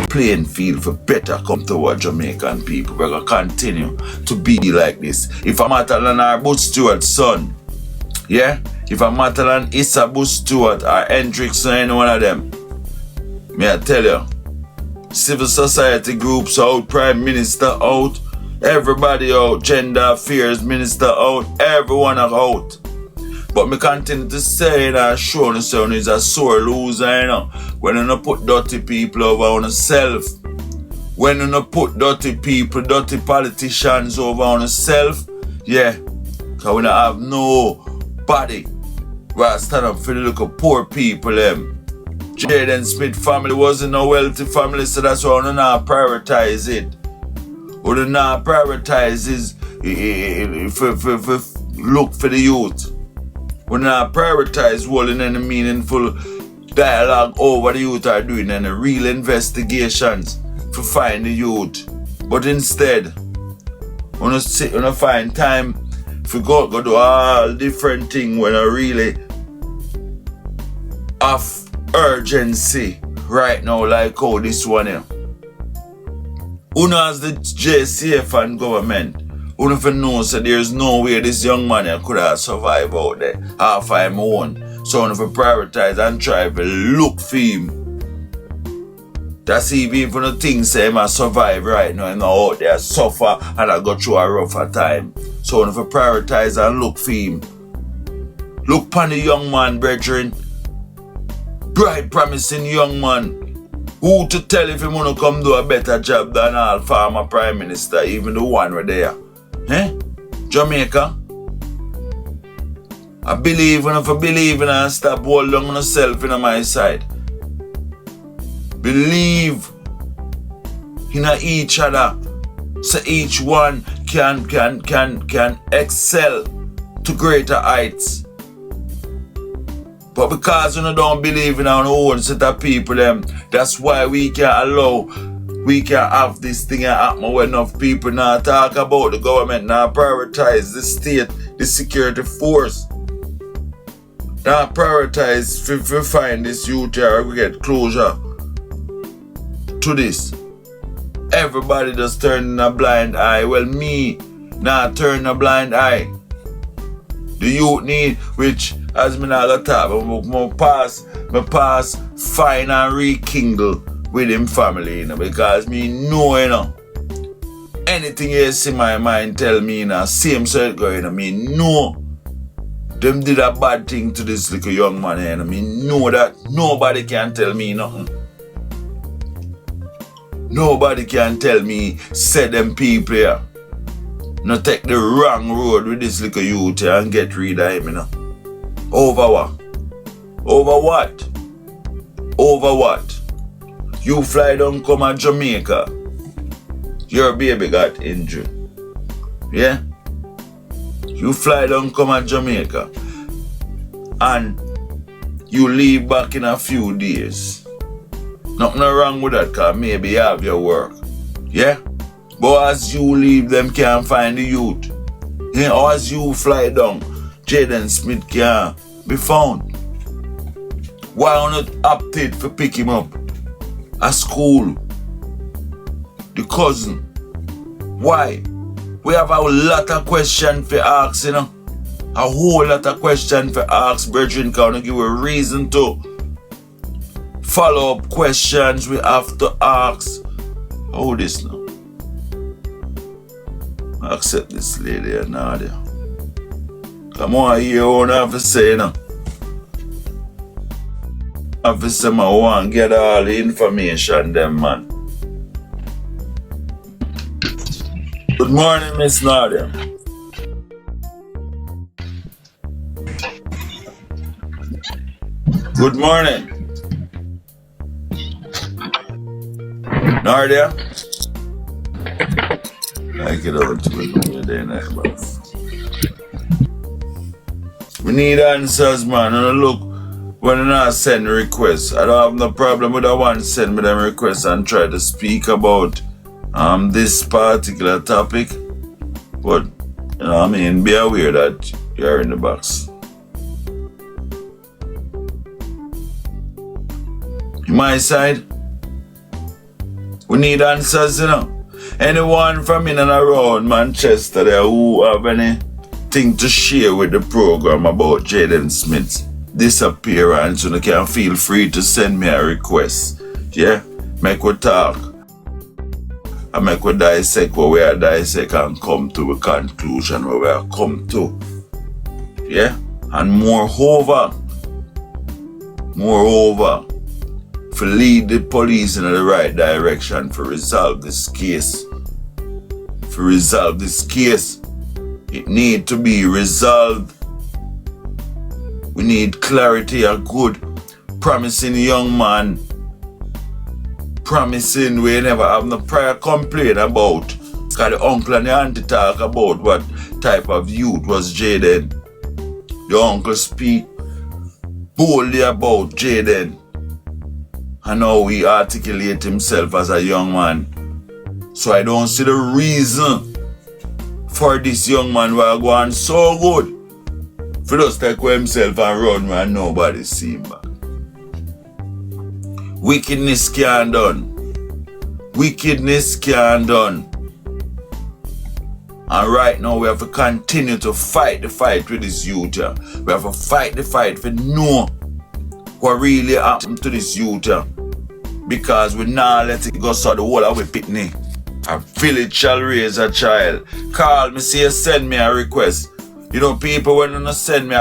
playing field for better come to our Jamaican people. We're going to continue to be like this. If I'm Matalan or Bush Stewart son, yeah? If I'm Matalan Issa Bush Stewart or Hendrix or any one of them, may I tell you, civil society groups out, Prime Minister out, everybody out, Gender Affairs Minister out, everyone out. But me continue to say that Sean son is a sore loser, you know. When you don't put dirty people over on yourself, when you don't put dirty people, dirty politicians over on yourself, yeah, because we don't have nobody where stand up for the little poor people, Jayden Smith family wasn't a wealthy family, so that's why we not prioritize it. We do not prioritize is look for the youth. We not prioritize holding any meaningful dialogue over the youth are doing any real investigations to find the youth. But instead, we don't find time to go do all different things when I really have urgency right now, like how this one here. Uno as the JCF and government, Uno for know so there's no way this young man here could have survived out there half of him own. So Uno for prioritize and try to look for him. That's even for the things say him survive right now and out there suffer and I go through a rougher time. So Uno for prioritize and look for him. Look upon the young man, brethren. Bright promising young man. Who to tell if he wanna come do a better job than all former prime minister, even the one right there? Jamaica? I believe and if I believe and stop holding on myself in my side. Believe in each other so each one can excel to greater heights. But because we don't believe in our own set of people, that's why we can't have this thing happen when enough people now talk about the government, now prioritize the state, the security force. Now prioritize if we find this youth here, we get closure to this. Everybody just turning a blind eye. Well, me now turn a blind eye. The youth need, which as me now got talk, my pass fine and rekindle with him family, you know, because me know, you know, anything else in my mind tell me, you know, same so it go, you know, me know them did a bad thing to this little young man, you know, me know that nobody can tell me nothing. Nobody can tell me, say them people here, no take the wrong road with this little youth here and get rid of him, you know. Over what? Over what? Over what? You fly down come to Jamaica. Your baby got injured. Yeah? You fly down come to Jamaica. And you leave back in a few days. Nothing wrong with that because maybe you have your work. Yeah? But as you leave, them can't find the youth. Yeah? Or as you fly down, Jayden Smith can't be found. Why not opted for pick him up at school? The cousin. Why? We have a lot of questions for ask, you know. A whole lot of questions for ask, brethren, can give a reason to follow up questions we have to ask. How this now? Accept this lady and Nadia. Come on, you don't have to say now. I have to say I want to get all the information them, man. Good morning, Miss Nadia. Good morning. Nadia? I get over to the day night, boss. We need answers, man. And look, when I send requests, I don't have no problem with the one send me them requests and try to speak about this particular topic. But, you know what I mean, be aware that you're in the box. My side, We need answers, you know. Anyone from in and around Manchester there who have anything to share with the program about Jayden Smith's disappearance, you can feel free to send me a request. Yeah? Make we talk. And make we dissect what we are dissect and come to a conclusion where we are come to. Yeah? And moreover, to lead the police in the right direction to resolve this case. It need to be resolved. We need clarity, a good, promising young man. Promising we never have no prior complaint about. Because the uncle and the auntie talk about what type of youth was Jayden. The uncle speak boldly about Jayden and how he articulate himself as a young man. So I don't see the reason for this young man who are going so good for just take himself and run when nobody see him back. Wickedness can't done. And right now we have to continue to fight the fight with this youth. We have to fight the fight for know what really happened to this youth. Because we now let it go so the whole of we pitney. A village shall raise a child. Call me, say send me a request. You know, people when you send me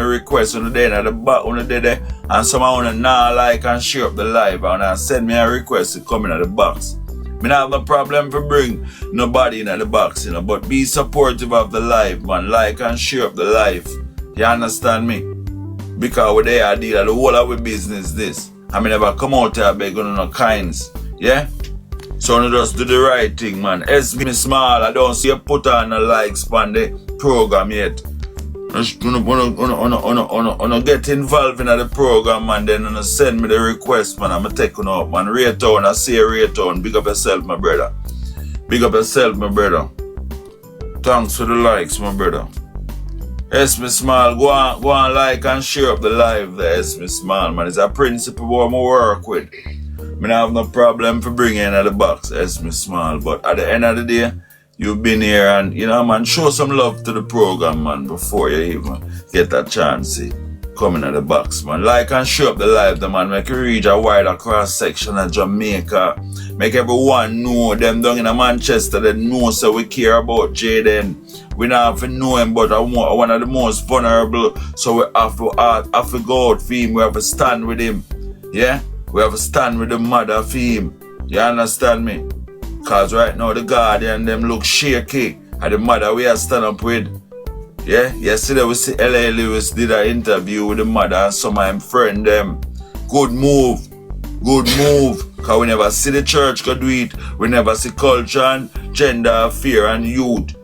request on the day at the back on the day there, and someone wanna now like and share up the live and send me a request to come in at the box. Me not have no problem to bring nobody in at the box, you know, but be supportive of the live, man. Like and share up the live. You understand me? Because we there I deal with the whole of our business this. I mean never come out here beg on no kinds. Yeah? So you just do the right thing, man. As me small, I don't see you put on the likes on the program yet. You get involved in the program, man, then you send me the request, man. I'm taking up, man. Rate on, I say rate on. Big up yourself, my brother. Thanks for the likes, my brother. Me Small, go on like and share up the live there, me Small, man. It's a principle what I work with. I don't have no problem for bringing in at the box, me Small. But at the end of the day, you've been here and, you know, man, show some love to the program, man, before you even get a chance to come in at the box, man. Like and share up the live, the man. Make you reach a wider cross section of Jamaica. Make everyone know them down in Manchester, they know so we care about Jayden. We don't have to know him, but one of the most vulnerable. So we have to go out for him. We have to stand with him. Yeah? We have to stand with the mother for him. You understand me? Because right now the Guardian them look shaky. And the mother we have to stand up with. Yeah? Yesterday we see L.A. Lewis did an interview with the mother and some of them friend them. Good move. Because we never see the church go do it. We never see culture and gender affair and youth.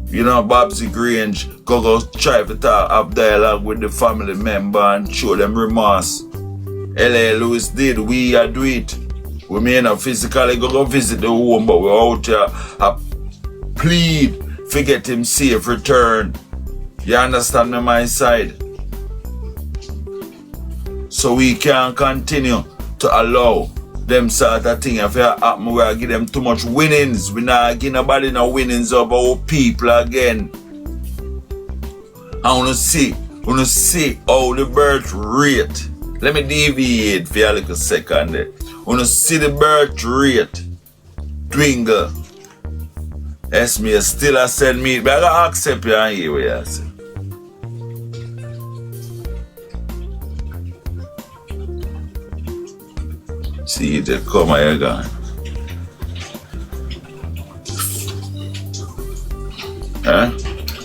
You know, Babsy Grange go try to have dialogue with the family member and show them remorse. L.A. Lewis did, we do it. We may not physically go visit the home, but we're out here plead to get him safe return. You understand me, my side? So we can continue to allow them sort of thing. If it happen, we give them too much winnings. We not give nobody no winnings over our people again. I wanna see how the birth rate. Let me deviate for a little second there. Wanna see the birth rate dwindle. Yes, me still a send me, but I gotta accept you and hear what you say. See it come here again.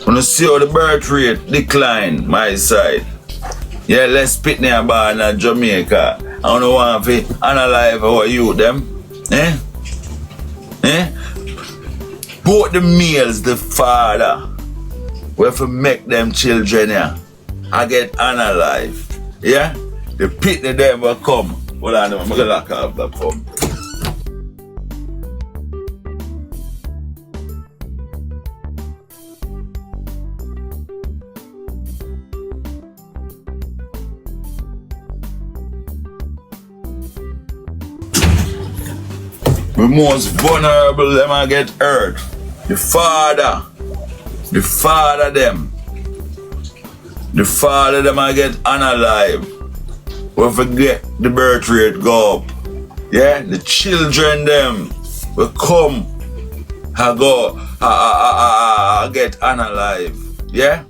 Wanna see how the birth rate decline, my side. Yeah, let's pit near born in Jamaica. I don't want to analyze how you them. Both the males, the father, we have to make them children here. I get analyzed. Yeah? The pit them will come. Hold on, I'm going to lock off the pump. The most vulnerable them I get hurt. The father them. The father them I get unalive. We forget the birth rate go up. Yeah, the children them will come and go get unalive. Yeah?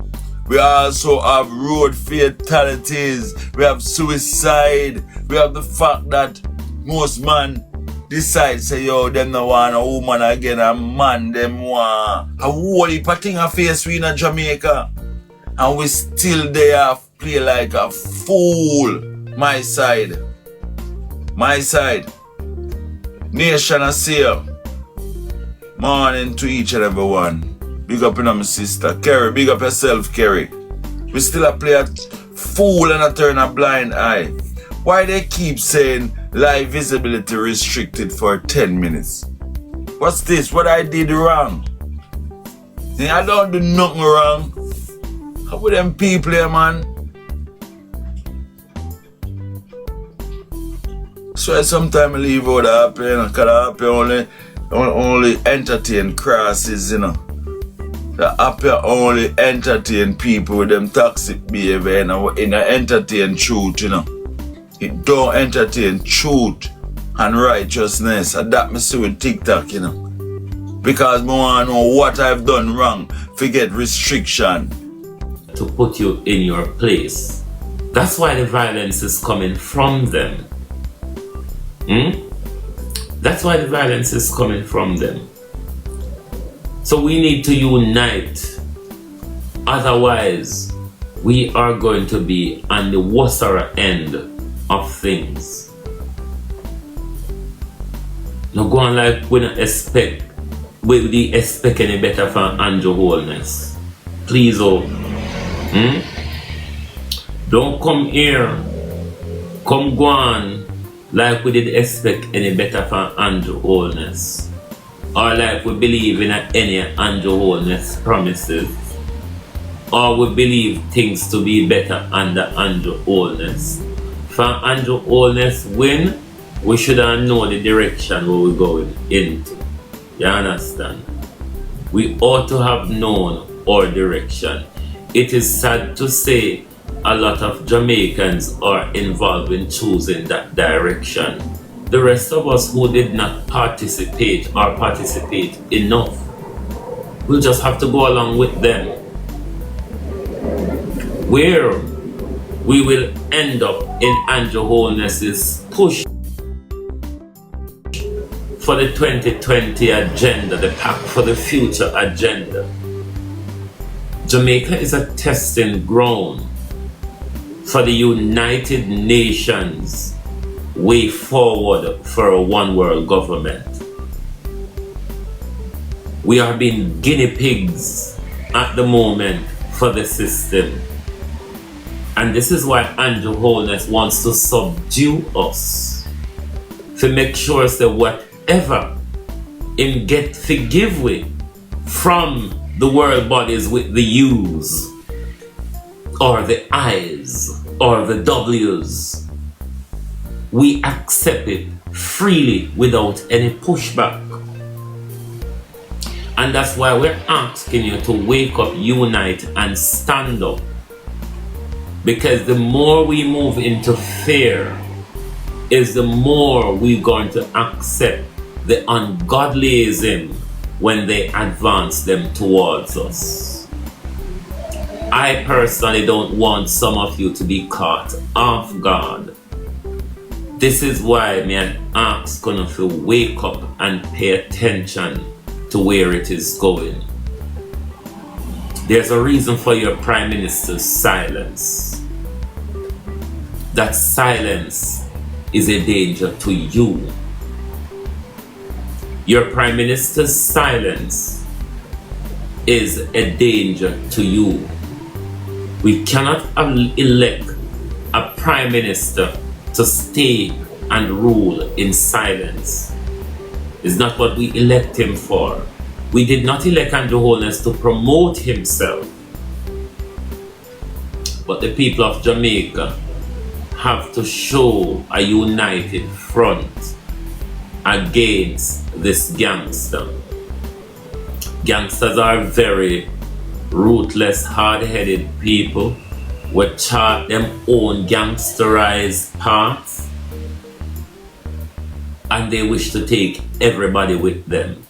We also have road fatalities. We have suicide. We have the fact that most man decide say yo them no want a woman again, a man them want a whole heap of thing a face we in Jamaica, and we still there play like a fool. My side nation I see you. Morning to each and every one. Big up in my sister Kerry, big up yourself Kerry. We still a play a fool and a turn a blind eye. Why they keep saying live visibility restricted for 10 minutes? What's this? What I did wrong? See, I don't do nothing wrong. How with them people here, man? So sometimes I leave out the happy, you know, because the happy only entertain crosses, you know. The happy only entertain people with them toxic behavior, you know, in the entertain truth, you know. It don't entertain truth and righteousness. And that me see with TikTok, you know. Because I want to know what I've done wrong. Forget restriction. To put you in your place. That's why the violence is coming from them. That's why the violence is coming from them. So we need to unite. Otherwise, we are going to be on the worse end of things. No go on like we don't expect, we expect any better from Andrew Wholeness. Please, don't come here, come go on like we did expect any better from Andrew Wholeness. Or like we believe in any Andrew Wholeness promises. Or we believe things to be better under Andrew Wholeness. For Andrew Wholeness win, we should have known the direction where we're going into. You understand? We ought to have known our direction. It is sad to say a lot of Jamaicans are involved in choosing that direction. The rest of us who did not participate or participate enough, we'll just have to go along with them. Where we will end up in Andrew Wholeness's push for the 2020 agenda, the Pact for the Future agenda. Jamaica is a testing ground for the United Nations way forward for a one world government. We are being guinea pigs at the moment for the system. And this is why Andrew Wholeness wants to subdue us. To make sure that whatever him get forgive with from the world bodies with the U's or the I's or the W's, we accept it freely without any pushback. And that's why we're asking you to wake up, unite, and stand up. Because the more we move into fear, is the more we're going to accept the ungodlyism when they advance them towards us. I personally don't want some of you to be caught off guard. This is why me and ask gonna feel wake up and pay attention to where it is going. There's a reason for your Prime Minister's silence. That silence is a danger to you. Your Prime Minister's silence is a danger to you. We cannot elect a Prime Minister to stay and rule in silence. It's not what we elect him for. We did not elect Andrew Wholeness to promote himself. But the people of Jamaica have to show a united front against this gangster. Gangsters are very ruthless, hard-headed people who chart them own gangsterized paths, and they wish to take everybody with them.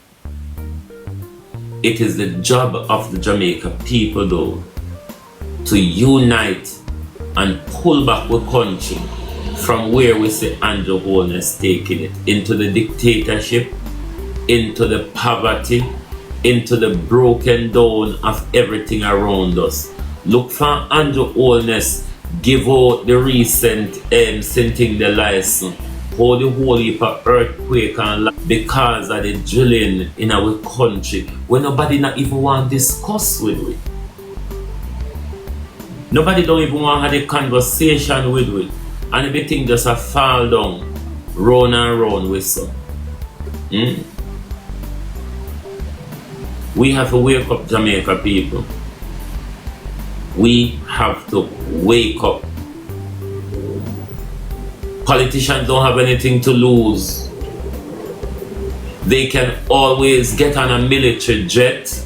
It is the job of the Jamaica people, though, to unite and pull back the country from where we see Andrew Holness taking it, into the dictatorship, into the poverty, into the broken down of everything around us. Look for Andrew Holness give out the recent sending the license, how the whole heap of earthquake and because of the drilling in our country, when nobody not even want to discuss with it. Nobody don't even want to have a conversation with it. And everything just a fall down, round and round with some. We have to wake up, Jamaica people. We have to wake up. Politicians don't have anything to lose. They can always get on a military jet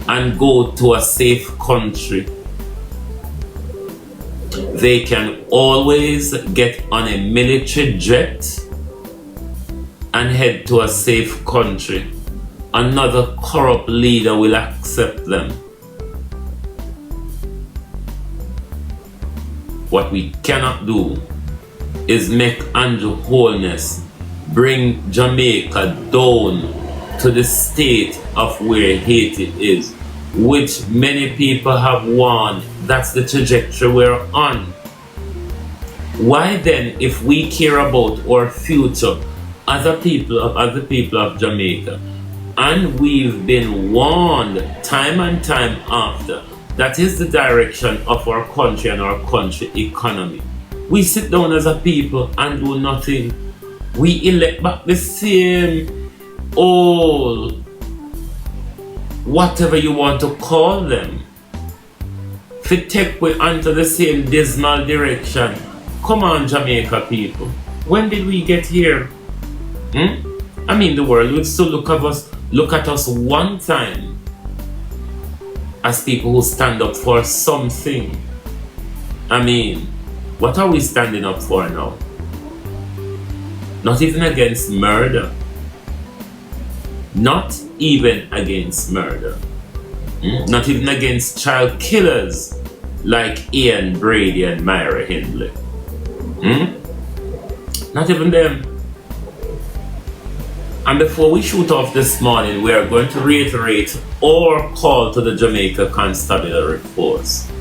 and go to a safe country. They can always get on a military jet and head to a safe country. Another corrupt leader will accept them. What we cannot do is make Andrew Holness bring Jamaica down to the state of where Haiti is, which many people have warned that's the trajectory we're on. Why then, if we care about our future as a people of Jamaica, and we've been warned time and time after that is the direction of our country and our country economy, we sit down as a people and do nothing. We elect back the same old, whatever you want to call them, to take we onto the same dismal direction. Come on, Jamaica people. When did we get here? I mean, the world would still look at us one time as people who stand up for something. I mean, what are we standing up for now? Not even against murder. Not even against murder. Not even against child killers like Ian Brady and Myra Hindley. Not even them. And before we shoot off this morning, we are going to reiterate our call to the Jamaica Constabulary Force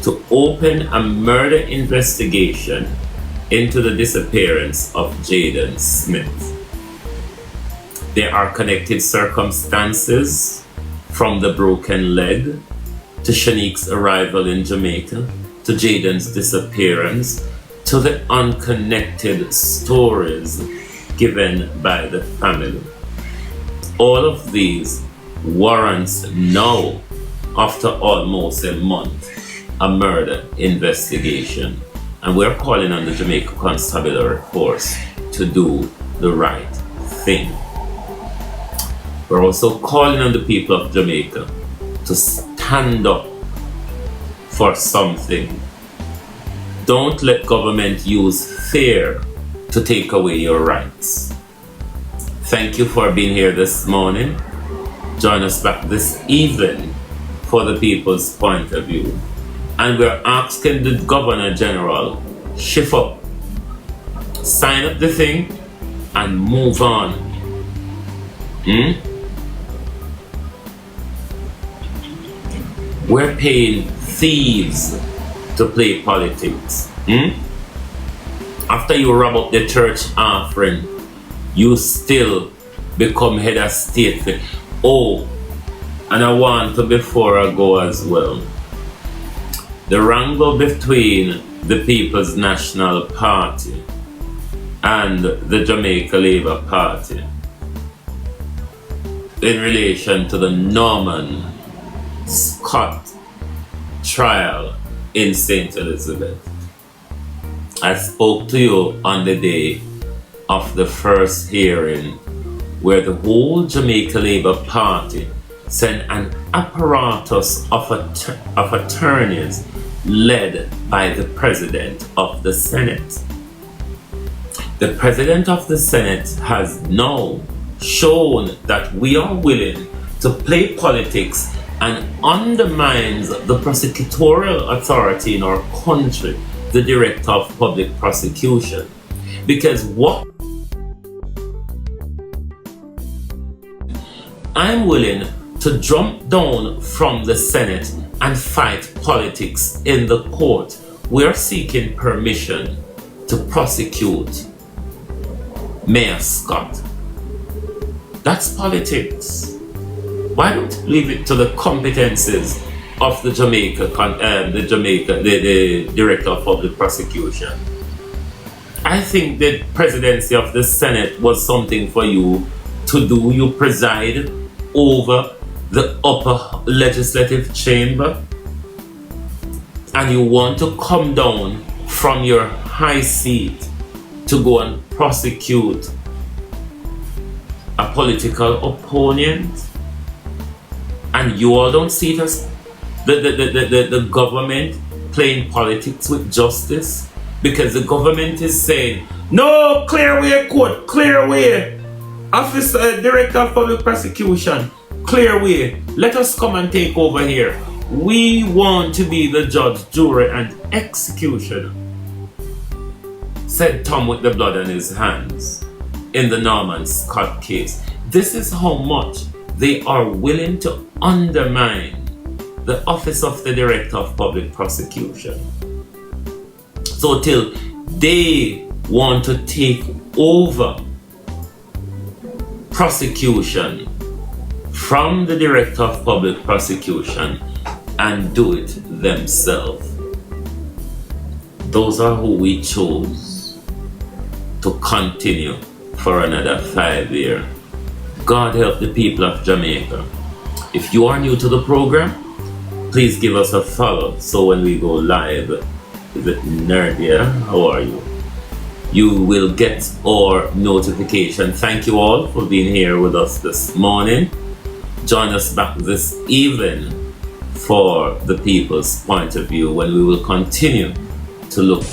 to open a murder investigation into the disappearance of Jayden Smith. There are connected circumstances from the broken leg to Shanique's arrival in Jamaica, to Jayden's disappearance, to the unconnected stories given by the family. All of these warrants now, after almost a month, a murder investigation. And we're calling on the Jamaica Constabulary Force to do the right thing. We're also calling on the people of Jamaica to stand up for something. Don't let government use fear to take away your rights. Thank you for being here this morning. Join us back this evening for the people's point of view. And we're asking the Governor General, shift up, sign up the thing, and move on. We're paying thieves to play politics. After you rob up the church offering, you still become head of state. Oh, and I want to, before I go as well, the wrangle between the People's National Party and the Jamaica Labour Party in relation to the Norman Scott trial in St. Elizabeth. I spoke to you on the day of the first hearing, where the whole Jamaica Labour Party sent an apparatus of attorneys led by the President of the Senate. The President of the Senate has now shown that we are willing to play politics and undermines the prosecutorial authority in our country, the Director of Public Prosecution. Because what I'm willing to jump down from the Senate and fight politics in the court. We're seeking permission to prosecute Mayor Scott. That's politics. Why don't we leave it to the competences of the the Director of Public Prosecution? I think the presidency of the Senate was something for you to do. You preside over the upper legislative chamber, and you want to come down from your high seat to go and prosecute a political opponent, and you all don't see it as the government playing politics with justice, because the government is saying, no, clear way, court, clear way, officer, Director of Public Prosecution, clear way, let us come and take over here. We want to be the judge, jury, and executioner, said Tom with the blood on his hands in the Norman Scott case. This is how much they are willing to undermine the office of the Director of Public Prosecution. So till they want to take over prosecution from the Director of Public Prosecution and do it themselves. Those are who we chose to continue for another 5 years. God help the people of Jamaica. If you are new to the program, please give us a follow so when we go live, is it Nerdia? How are you? You will get our notification. Thank you all for being here with us this morning. Join us back this evening for the people's point of view, when we will continue to look